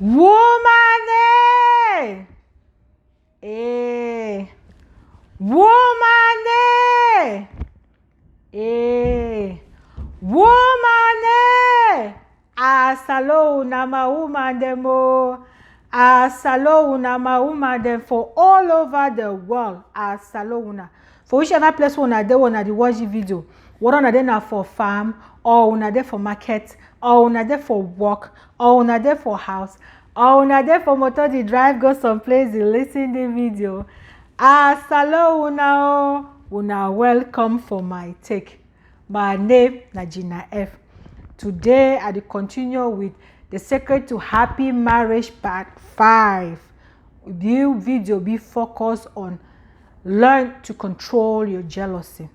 Woman, eh. Woman, eh. Woman, asalo na ma woman dem o. Asalo una ma woman dem for all over the world. Asalo una. For whichever place una dey una dey watch the video. Whether una dey na for farm, or una dey for market, or una dey for work, or una dey for house, or una dey for motor dey drive go some place dey listen the video. Asalo una o. Una welcome for my take. My name na Gina F. Today I dey continue with the secret to happy marriage part 5. The video be focused on learn to control your jealousy.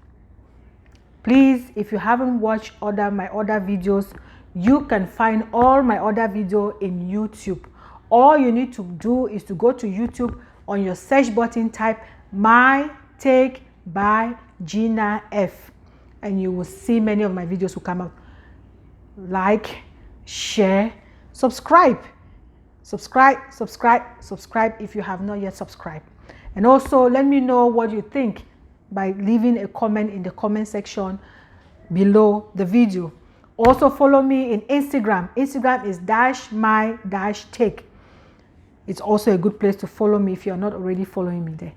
Please, if you haven't watched my other videos, you can find all my other videos in YouTube. All you need to do is to go to YouTube, on your search button type MyTake by Gina F, and you will see many of my videos will come up. Like, share, subscribe if you have not yet subscribed. And also let me know what you think by leaving a comment in the comment section below the video. Also follow me in Instagram. Instagram is _my_take. It's also a good place to follow me if you're not already following me there.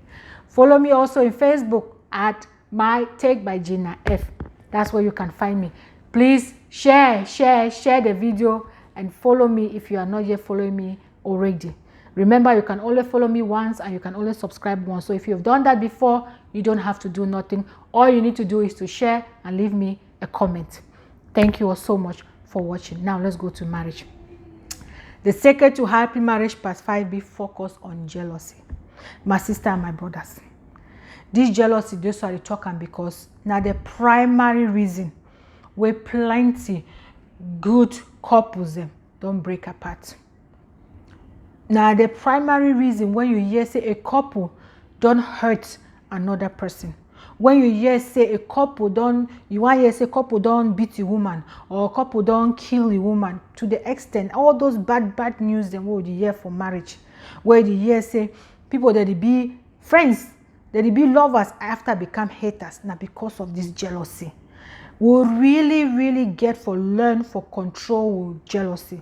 Follow me also in Facebook at MyTake by Gina F. That's where you can find me. Please share the video and follow me if you are not yet following me already. Remember, you can only follow me once and you can only subscribe once. So if you've done that before, you don't have to do nothing. All you need to do is to share and leave me a comment. Thank you all so much for watching. Now let's go to marriage. The secret to happy marriage part 5 be focused on jealousy. My sister and my brothers. This jealousy, just are talking because now the primary reason where plenty good couples them don't break apart. Now the primary reason when you hear say a couple don't hurt another person. When you hear say a couple don't, you want to hear say couple don't beat a woman, or a couple don't kill a woman, to the extent all those bad news them what you hear for marriage, where you hear say people that they be friends, that they be lovers after become haters, now because of this jealousy. We really get for learn for control with jealousy.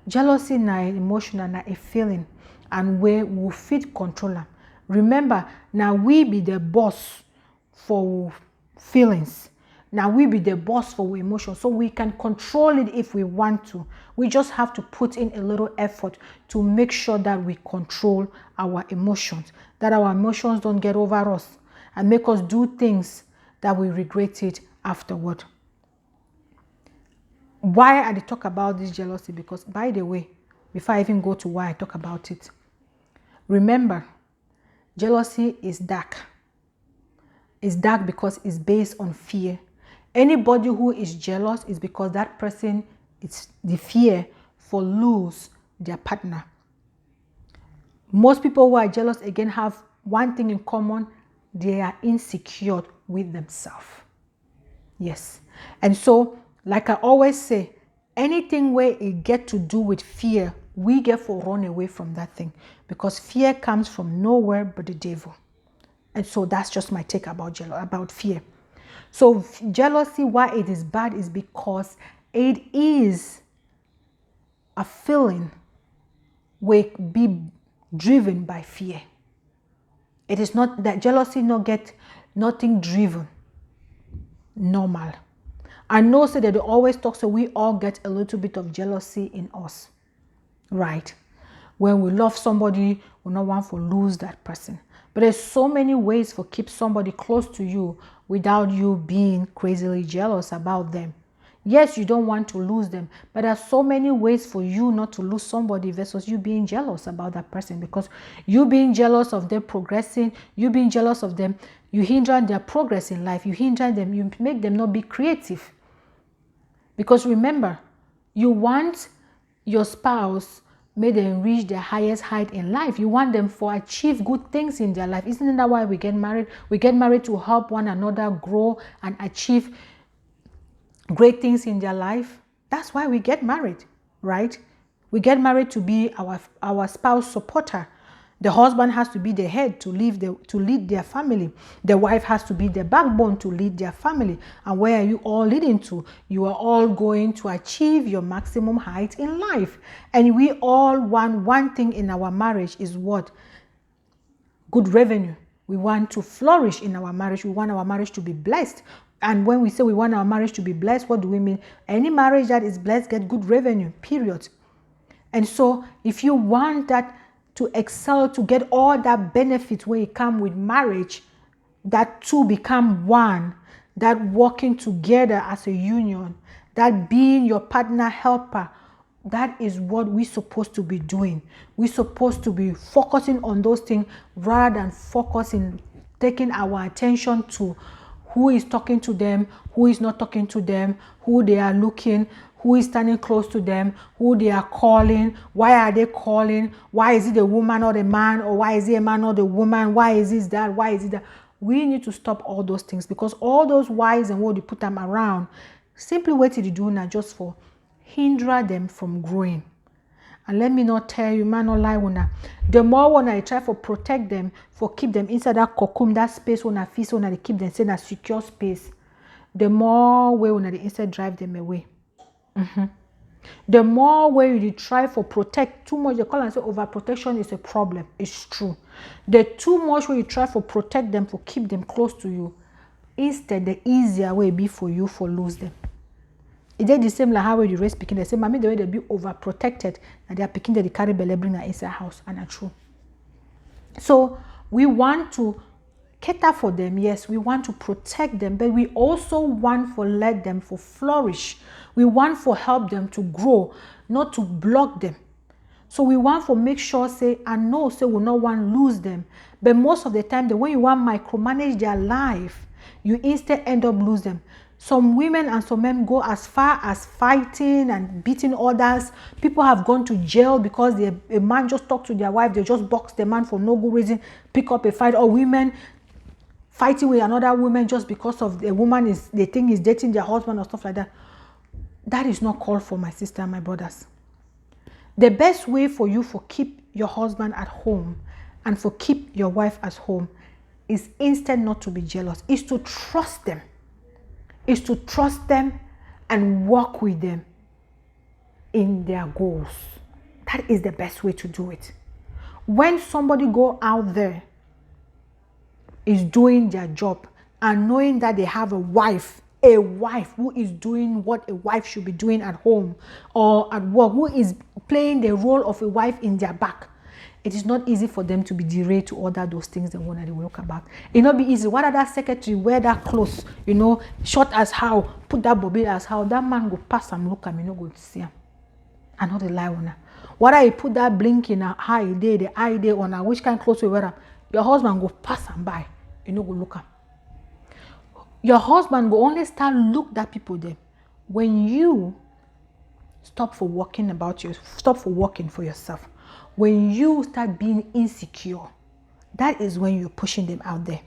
Jealousy na emotional, na a feeling, and where we fit controller. Remember, now we be the boss for feelings. Now we be the boss for emotions, so we can control it if we want to. We just have to put in a little effort to make sure that we control our emotions, that our emotions don't get over us and make us do things that we regret it afterward. Why I talk about this jealousy? Because, by the way, before I even go to why I talk about it, remember, jealousy is dark. It's dark because it's based on fear. Anybody who is jealous is because that person, it's the fear for lose their partner. Most people who are jealous again have one thing in common: they are insecure with themselves. Yes. And so, like I always say, anything where it get to do with fear, we get for run away from that thing, because fear comes from nowhere but the devil. And so that's just my take about fear. So jealousy, why it is bad, is because it is a feeling where be driven by fear. It is not that jealousy not get nothing driven normal. I know so that they always talk, so we all get a little bit of jealousy in us, right? When we love somebody, we don't want to lose that person. But there's so many ways for keep somebody close to you without you being crazily jealous about them. Yes, you don't want to lose them, but there are so many ways for you not to lose somebody versus you being jealous about that person. Because you being jealous of them progressing, you being jealous of them, you hinder their progress in life, you hinder them, you make them not be creative. Because remember, you want your spouse may them reach their highest height in life. You want them to achieve good things in their life. Isn't that why we get married? We get married to help one another grow and achieve great things in their life. That's why we get married, right? We get married to be our spouse supporter. The husband has to be the head to lead their family. The wife has to be the backbone to lead their family. And where are you all leading to? You are all going to achieve your maximum height in life. And we all want one thing in our marriage is what? Good revenue. We want to flourish in our marriage. We want our marriage to be blessed. And when we say we want our marriage to be blessed, what do we mean? Any marriage that is blessed get good revenue, period. And so if you want that to excel, to get all that benefit when it comes with marriage, that two become one, that working together as a union, that being your partner helper, that is what we're supposed to be doing. We're supposed to be focusing on those things rather than focusing, taking our attention to who is talking to them, who is not talking to them, who they are looking, who is standing close to them, who they are calling, why are they calling, why is it the woman or the man, or why is it a man or the woman, why is this that, why is it that. We need to stop all those things, because all those whys and what you put them around, simply what you do now just for hinder them from growing. And let me not tell you, man, not lie, una. The more when I try for protect them, for keep them inside that cocoon, that space when I feel so when they keep them in a secure space, the more way when they instead drive them away. The more way you try for protect too much, they call and say overprotection is a problem. It's true. The too much way you try for protect them, for keep them close to you, instead the easier way be for you for lose them. It is the same like how you raise picking. The same, I mean the way they be overprotected and they are picking that they carry belly bring her inside house, and that's true. So we want to cater for them, yes, we want to protect them, but we also want for let them for flourish. We want for help them to grow, not to block them. So we want for make sure say, I know say we not want lose them, but most of the time the way you want micromanage their life, you instead end up lose them. Some women and some men go as far as fighting and beating others. People have gone to jail because a man just talked to their wife, they just box the man for no good reason, pick up a fight. Or women fighting with another woman just because of the woman is they think is dating their husband or stuff like that. That is not called for, my sister and my brothers. The best way for you for keep your husband at home and for keep your wife at home is instead not to be jealous, is to trust them. Is to trust them and work with them in their goals. That is the best way to do it. When somebody go out there is doing their job and knowing that they have a wife who is doing what a wife should be doing at home or at work, who is playing the role of a wife in their back, it is not easy for them to be derailed to order those things they want to look about. It not be easy. What are that secretary wear that clothes, short as how, put that bobby as how, that man go pass and look at me, no go see him. I know the lie on her. What I put that blink in her eye day, the eye day on her, which kind of clothes we wear, your husband go pass and by, go look at. Your husband go only start look that people there when you stop for working for yourself. When you start being insecure, that is when you're pushing them out there.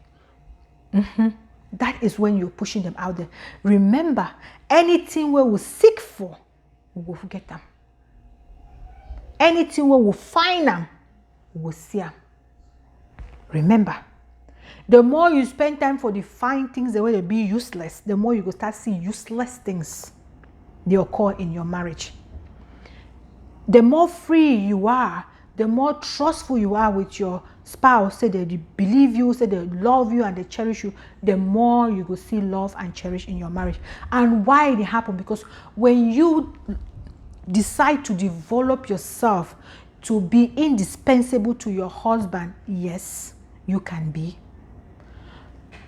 That is when you're pushing them out there. Remember, anything where we seek for, we will forget them. Anything where we find them, we will see them. Remember, the more you spend time for the fine things, the way they be useless, the more you will start seeing useless things they occur in your marriage. The more free you are, the more trustful you are with your spouse, say they believe you, say they love you and they cherish you, the more you will see love and cherish in your marriage. And why it happen? Because when you decide to develop yourself to be indispensable to your husband, yes, you can be.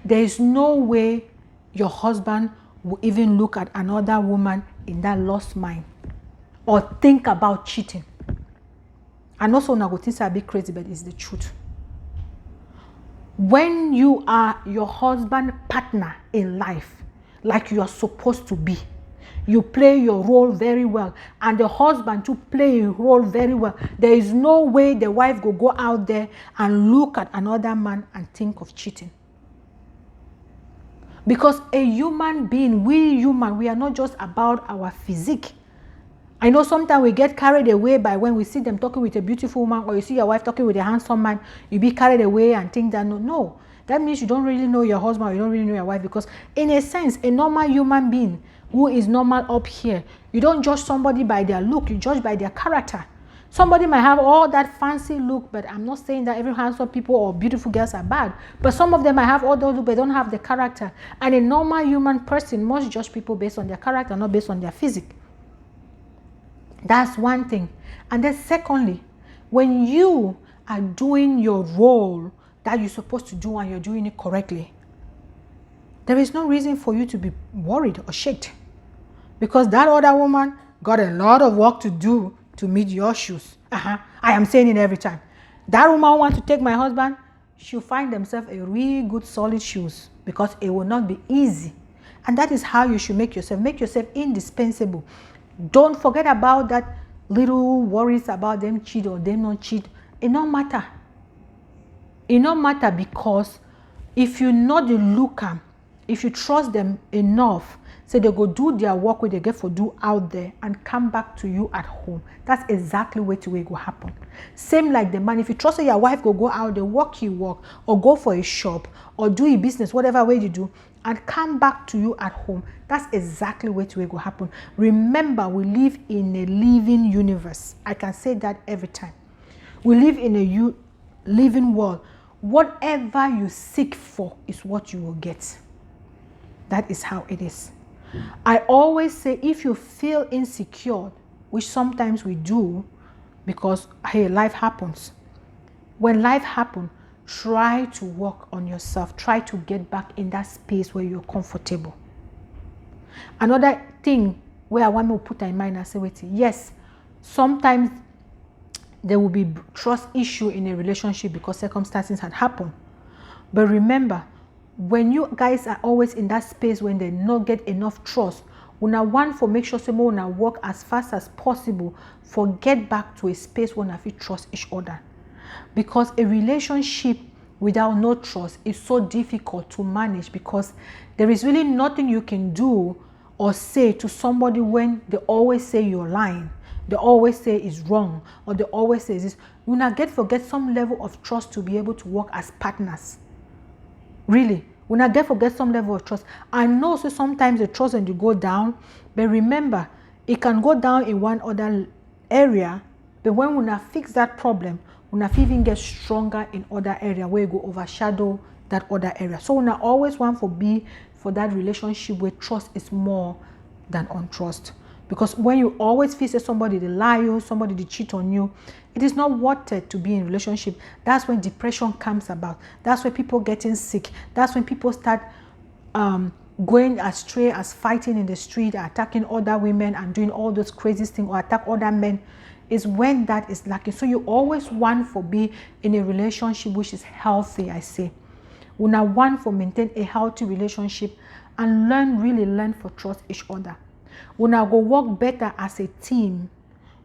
There is no way your husband will even look at another woman in that lost mind or think about cheating. And also, now things are a bit crazy, but it's the truth. When you are your husband's partner in life, like you are supposed to be, you play your role very well, and the husband to play a role very well. There is no way the wife will go out there and look at another man and think of cheating. Because a human being, we are not just about our physique I know sometimes we get carried away by when we see them talking with a beautiful woman, or you see your wife talking with a handsome man, you be carried away and think that no. That means you don't really know your husband, or you don't really know your wife, because in a sense, a normal human being who is normal up here, you don't judge somebody by their look, you judge by their character. Somebody might have all that fancy look, but I'm not saying that every handsome people or beautiful girls are bad. But some of them might have all those look, but don't have the character. And a normal human person must judge people based on their character, not based on their physique. That's one thing. And then secondly, when you are doing your role that you're supposed to do and you're doing it correctly, there is no reason for you to be worried or shaken, because that other woman got a lot of work to do to meet your shoes. I am saying it every time. That woman wants to take my husband, she'll find themselves a really good solid shoes, because it will not be easy. And that is how you should make yourself indispensable. Don't forget about that little worries about them cheat or them not cheat. It don't matter. It don't matter, because if you know the looker, if you trust them enough, say they go do their work where they get for do out there and come back to you at home, that's exactly what will go happen. Same like the man, if you trust that your wife go out there, work, or go for a shop, or do a business, whatever way you do, and come back to you at home, that's exactly what will go happen. Remember, we live in a living universe. I can say that every time. We live in a living world. Whatever you seek for is what you will get. That is how it is. I always say, if you feel insecure, which sometimes we do, because hey, life happens. When life happens, try to work on yourself. Try to get back in that space where you're comfortable. Another thing where I want to put in mind, I say, wait, yes, sometimes there will be trust issue in a relationship because circumstances had happened. But remember, when you guys are always in that space when they not get enough trust, una want for make sure someone una work as fast as possible for get back to a space where una fit trust each other. Because a relationship without no trust is so difficult to manage, because there is really nothing you can do or say to somebody when they always say you're lying, they always say it's wrong, or they always say this. You now forget some level of trust to be able to work as partners. Really, we not forget some level of trust. I know so sometimes the trust when you go down, but remember, it can go down in one other area, but when we not fix that problem, we not even get stronger in other area where you go overshadow that other area. So we not always want to be for that relationship where trust is more than untrust. Because when you always feel somebody they lie you, somebody they cheat on you, it is not worth it to be in a relationship. That's when depression comes about. That's when people getting sick. That's when people start going astray, as fighting in the street, attacking other women and doing all those crazy things, or attack other men. Is when that is lacking. So you always want to be in a relationship which is healthy, I say. We now want to maintain a healthy relationship and really learn to trust each other. We now go work better as a team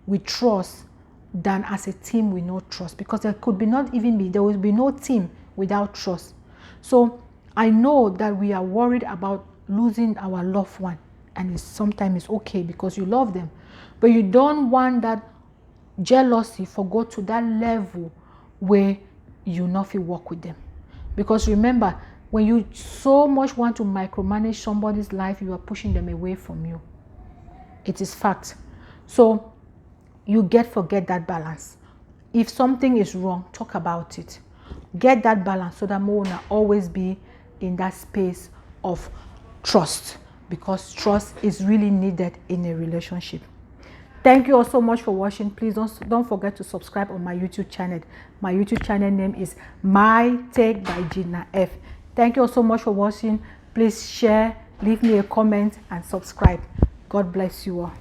with trust than as a team with no trust, because there will be no team without trust. So I know that we are worried about losing our loved one, and sometimes it's okay because you love them, but you don't want that jealousy for go to that level where you not feel work with them. Because remember, when you so much want to micromanage somebody's life, you are pushing them away from you. It is fact. So you forget that balance. If something is wrong, talk about it. Get that balance so that more will always be in that space of trust, because trust is really needed in a relationship. Thank you all so much for watching. Please don't forget to subscribe on my YouTube channel. My YouTube channel name is MyTake by Gina F. Thank you all so much for watching. Please share, leave me a comment, and subscribe. God bless you all.